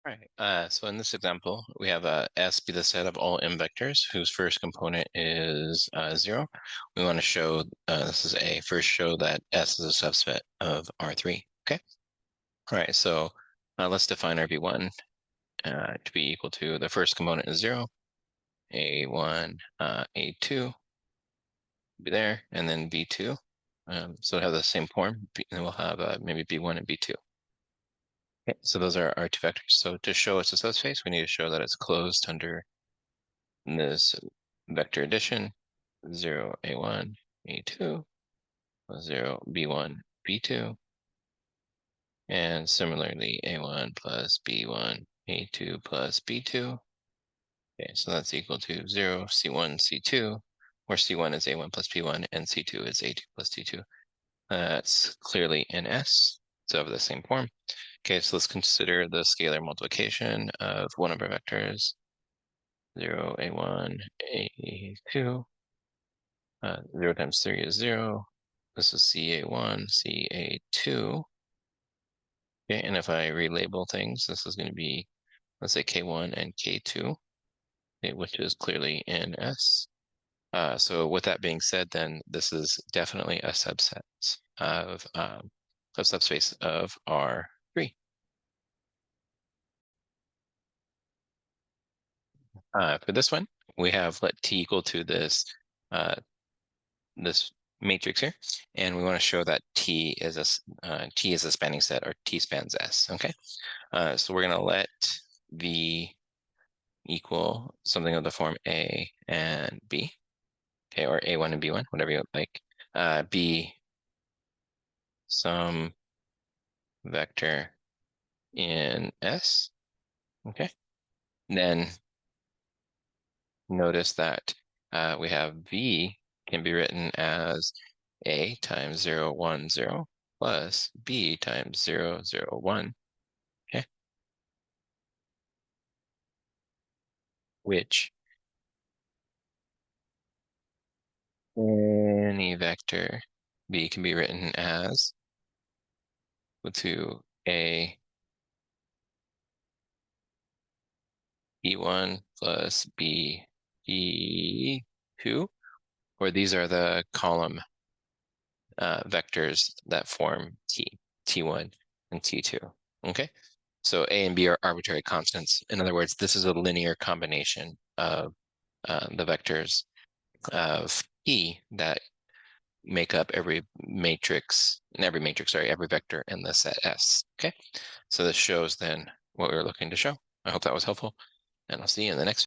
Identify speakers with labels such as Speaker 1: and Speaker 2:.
Speaker 1: All right. So in this example, we have S be the set of all m vectors whose first component is 0. We want to show, this is A, first show that S is a subset of R3. Okay. All right. So let's define our V1 to be equal to the first component is 0, A1, A2 be there, and then B2. So it'll have the same form, and we'll have maybe B1 and B2. Okay, so those are our two vectors. So to show it's a subspace, we need to show that it's closed under this vector addition, 0, A1, A2, 0, B1, B2, and similarly, A1 plus B1, A2 plus B2. Okay, so that's equal to 0, C1, C2, where C1 is A1 plus B1, and C2 is A2 plus D2. That's clearly in S, so of the same form. Okay, so let's consider the scalar multiplication of one of our vectors, 0, A1, A2. 0 times 3 is 0. This is CA1, CA2. Okay, and if I relabel things, this is going to be, let's say K1 and K2, okay, which is clearly in S. So with that being said, then this is definitely a subset of a subspace of R3. For this one, we have let T equal to this this matrix here, and we want to show that T is a spanning set, or T spans S. Okay, so we're going to let V equal something of the form A and B, okay, or A1 and B1, whatever you would like. B some vector in S. Okay, then notice that we have V can be written as A times 0, 1, 0 plus B times 0, 0, 1. Okay, which any vector B can be written as equal to A B1 plus B B2, or these are the column vectors that form T, T1 and T2. Okay, so A and B are arbitrary constants. In other words, this is a linear combination of the vectors of E that make up every vector in the set S. Okay, so this shows then what we were looking to show. I hope that was helpful, and I'll see you in the next